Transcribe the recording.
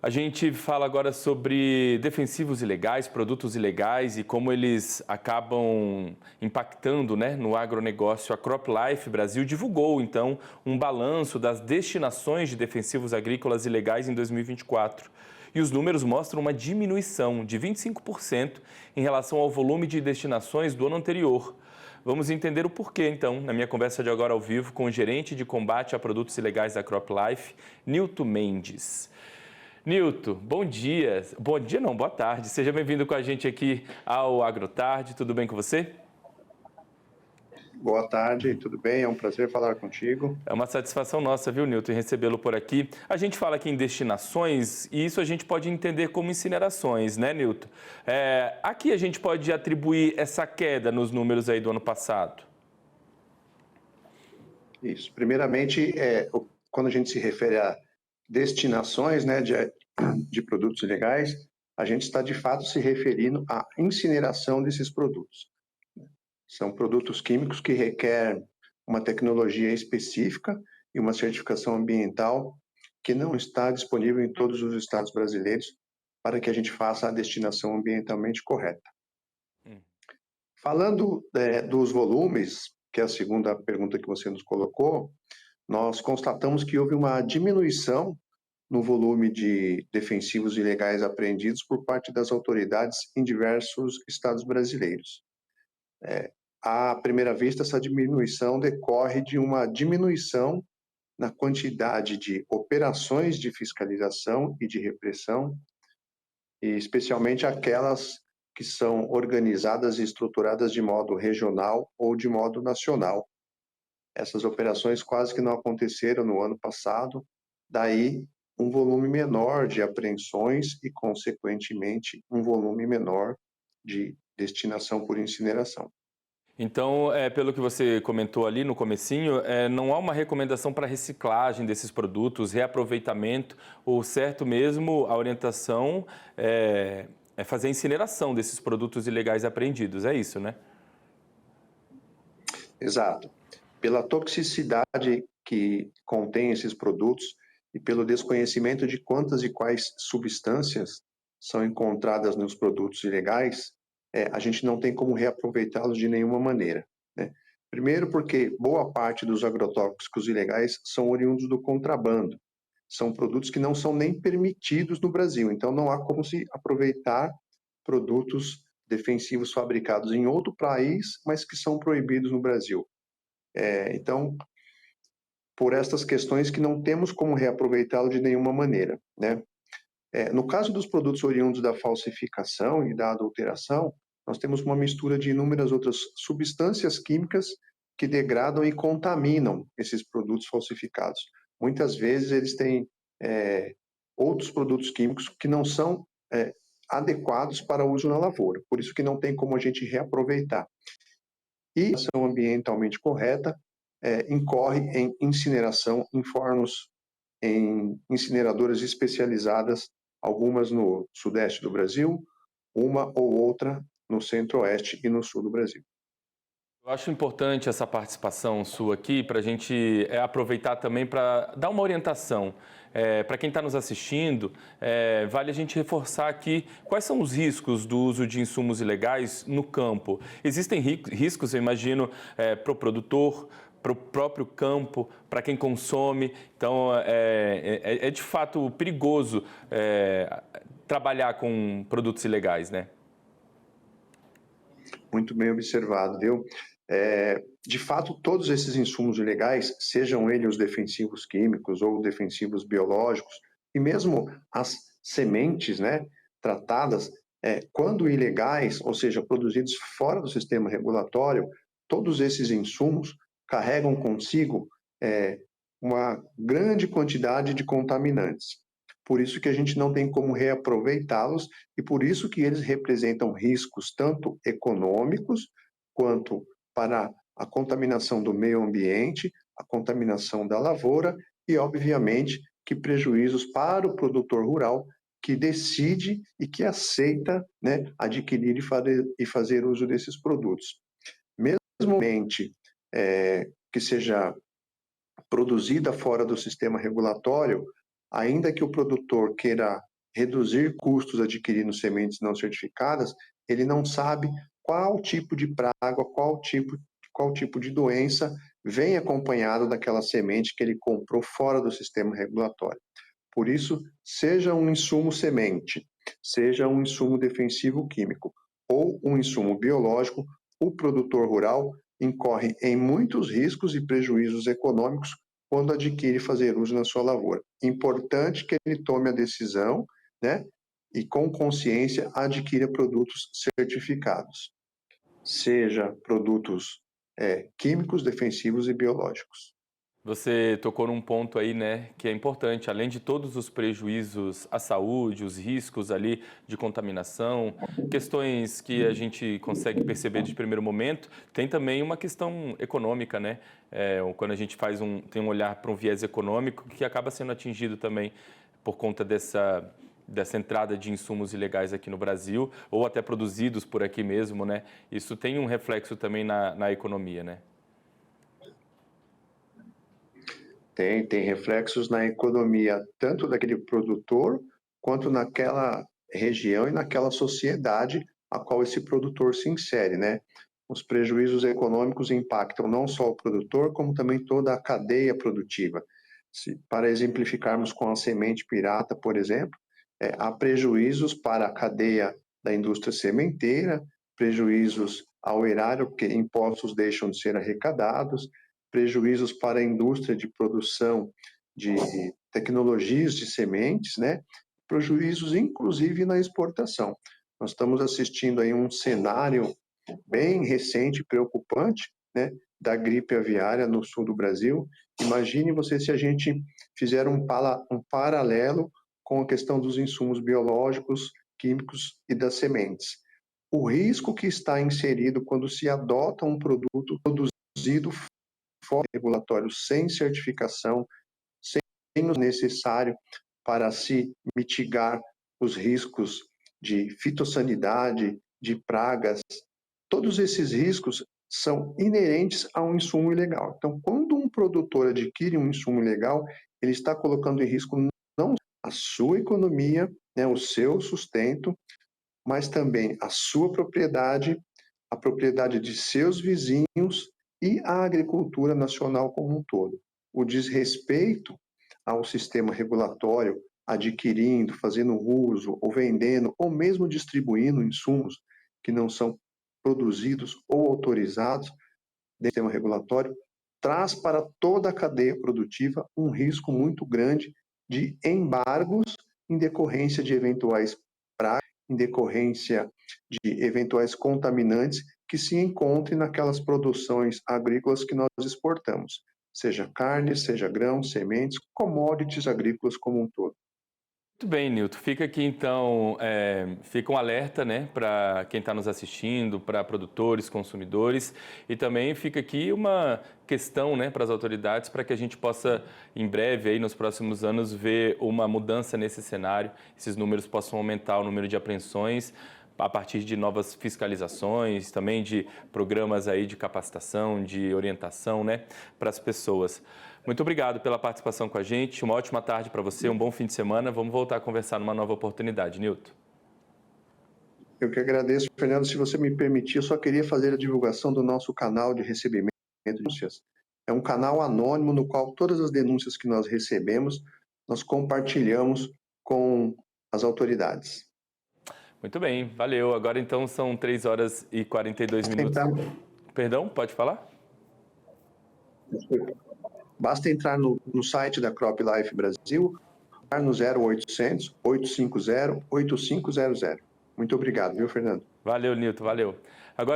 A gente fala agora sobre defensivos ilegais, produtos ilegais e como eles acabam impactando, né, no agronegócio. A CropLife Brasil divulgou, então, um balanço das destinações de defensivos agrícolas ilegais em 2024. E os números mostram uma diminuição de 25% em relação ao volume de destinações do ano anterior. Vamos entender o porquê, então, na minha conversa de agora ao vivo com o gerente de combate a produtos ilegais da CropLife, Nilton Mendes. Nilton, bom dia. Bom dia não, boa tarde. Seja bem-vindo com a gente aqui ao AgroTarde. Tudo bem com você? Boa tarde, tudo bem? É um prazer falar contigo. É uma satisfação nossa, viu, Nilton, recebê-lo por aqui. A gente fala aqui em destinações e isso a gente pode entender como incinerações, né, Nilton? Aqui a gente pode atribuir essa queda nos números aí do ano passado. Isso. Primeiramente, quando a gente se refere a destinações, né, de produtos ilegais, a gente está de fato se referindo à incineração desses produtos. São produtos químicos que requerem uma tecnologia específica e uma certificação ambiental que não está disponível em todos os estados brasileiros para que a gente faça a destinação ambientalmente correta. Falando dos volumes, que é a segunda pergunta que você nos colocou, nós constatamos que houve uma diminuição no volume de defensivos ilegais apreendidos por parte das autoridades em diversos estados brasileiros. À primeira vista, essa diminuição decorre de uma diminuição na quantidade de operações de fiscalização e de repressão, e especialmente aquelas que são organizadas e estruturadas de modo regional ou de modo nacional. Essas operações quase que não aconteceram no ano passado, daí um volume menor de apreensões e, consequentemente, um volume menor de destinação por incineração. Então, pelo que você comentou ali no comecinho, não há uma recomendação para reciclagem desses produtos, reaproveitamento, ou certo mesmo a orientação é fazer a incineração desses produtos ilegais apreendidos, é isso, né? Exato. Pela toxicidade que contém esses produtos e pelo desconhecimento de quantas e quais substâncias são encontradas nos produtos ilegais, a gente não tem como reaproveitá-los de nenhuma maneira, né? Primeiro porque boa parte dos agrotóxicos ilegais são oriundos do contrabando, são produtos que não são nem permitidos no Brasil, então não há como se aproveitar produtos defensivos fabricados em outro país, mas que são proibidos no Brasil. Então, por estas questões que não temos como reaproveitá-lo de nenhuma maneira, né? No caso dos produtos oriundos da falsificação e da adulteração, nós temos uma mistura de inúmeras outras substâncias químicas que degradam e contaminam esses produtos falsificados. Muitas vezes eles têm outros produtos químicos que não são adequados para uso na lavoura, por isso que não tem como a gente reaproveitar. E a ação ambientalmente correta incorre em incineração em fornos, em incineradoras especializadas, algumas no sudeste do Brasil, uma ou outra no centro-oeste e no sul do Brasil. Eu acho importante essa participação sua aqui para a gente aproveitar também para dar uma orientação. Para quem está nos assistindo, vale a gente reforçar aqui quais são os riscos do uso de insumos ilegais no campo. Existem riscos, eu imagino, para o produtor, para o próprio campo, para quem consome. Então, é de fato perigoso trabalhar com produtos ilegais, né? Muito bem observado, viu? De fato, todos esses insumos ilegais, sejam eles os defensivos químicos ou defensivos biológicos, e mesmo as sementes, né, tratadas, quando ilegais, ou seja, produzidos fora do sistema regulatório, todos esses insumos carregam consigo uma grande quantidade de contaminantes. Por isso que a gente não tem como reaproveitá-los e por isso que eles representam riscos tanto econômicos quanto para a contaminação do meio ambiente, a contaminação da lavoura e, obviamente, que prejuízos para o produtor rural que decide e que aceita, né, adquirir e fazer uso desses produtos. Mesmo que seja produzida fora do sistema regulatório, ainda que o produtor queira reduzir custos adquirindo sementes não certificadas, ele não sabe qual tipo de praga, qual tipo de doença vem acompanhado daquela semente que ele comprou fora do sistema regulatório. Por isso, seja um insumo semente, seja um insumo defensivo químico ou um insumo biológico, o produtor rural incorre em muitos riscos e prejuízos econômicos quando adquire fazer uso na sua lavoura. Importante que ele tome a decisão, né, e com consciência adquira produtos certificados, seja produtos químicos, defensivos e biológicos. Você tocou num ponto aí, né, que é importante, além de todos os prejuízos à saúde, os riscos ali de contaminação, questões que a gente consegue perceber de primeiro momento, tem também uma questão econômica, né? Quando a gente tem um olhar para um viés econômico que acaba sendo atingido também por conta dessa entrada de insumos ilegais aqui no Brasil, ou até produzidos por aqui mesmo, né? Isso tem um reflexo também na economia, né? Tem reflexos na economia, tanto daquele produtor, quanto naquela região e naquela sociedade a qual esse produtor se insere, né? Os prejuízos econômicos impactam não só o produtor, como também toda a cadeia produtiva. Para exemplificarmos com a semente pirata, por exemplo, há prejuízos para a cadeia da indústria sementeira, prejuízos ao erário, porque impostos deixam de ser arrecadados, prejuízos para a indústria de produção de tecnologias de sementes, né? Prejuízos, inclusive, na exportação. Nós estamos assistindo aí um cenário bem recente, preocupante, né? Da gripe aviária no sul do Brasil. Imagine você se a gente fizer um paralelo com a questão dos insumos biológicos, químicos e das sementes. O risco que está inserido quando se adota um produto produzido fora regulatório, sem certificação, sem o necessário para se mitigar os riscos de fitossanidade, de pragas. Todos esses riscos são inerentes a um insumo ilegal. Então, quando um produtor adquire um insumo ilegal, ele está colocando em risco não a sua economia, né, o seu sustento, mas também a sua propriedade, a propriedade de seus vizinhos e a agricultura nacional como um todo. O desrespeito ao sistema regulatório, adquirindo, fazendo uso, ou vendendo, ou mesmo distribuindo insumos que não são produzidos ou autorizados do sistema regulatório, traz para toda a cadeia produtiva um risco muito grande de embargos em decorrência de eventuais pragas, em decorrência de eventuais contaminantes que se encontrem naquelas produções agrícolas que nós exportamos, seja carne, seja grãos, sementes, commodities agrícolas como um todo. Muito bem, Nilton. Fica aqui então, fica um alerta, né, para quem está nos assistindo, para produtores, consumidores, e também fica aqui uma questão, né, para as autoridades, para que a gente possa, em breve, aí, nos próximos anos, ver uma mudança nesse cenário, esses números possam aumentar o número de apreensões a partir de novas fiscalizações, também de programas aí de capacitação, de orientação, né, para as pessoas. Muito obrigado pela participação com a gente. Uma ótima tarde para você, um bom fim de semana. Vamos voltar a conversar numa nova oportunidade, Nilton. Eu que agradeço, Fernando. Se você me permitir, eu só queria fazer a divulgação do nosso canal de recebimento de denúncias. É um canal anônimo no qual todas as denúncias que nós recebemos, nós compartilhamos com as autoridades. Muito bem, valeu. Agora então são 3 horas e 42 minutos. Perdão, pode falar? Basta entrar no site da CropLife Brasil, no 0800 850 8500. Muito obrigado, viu, Fernando? Valeu, Nilton, valeu. Agora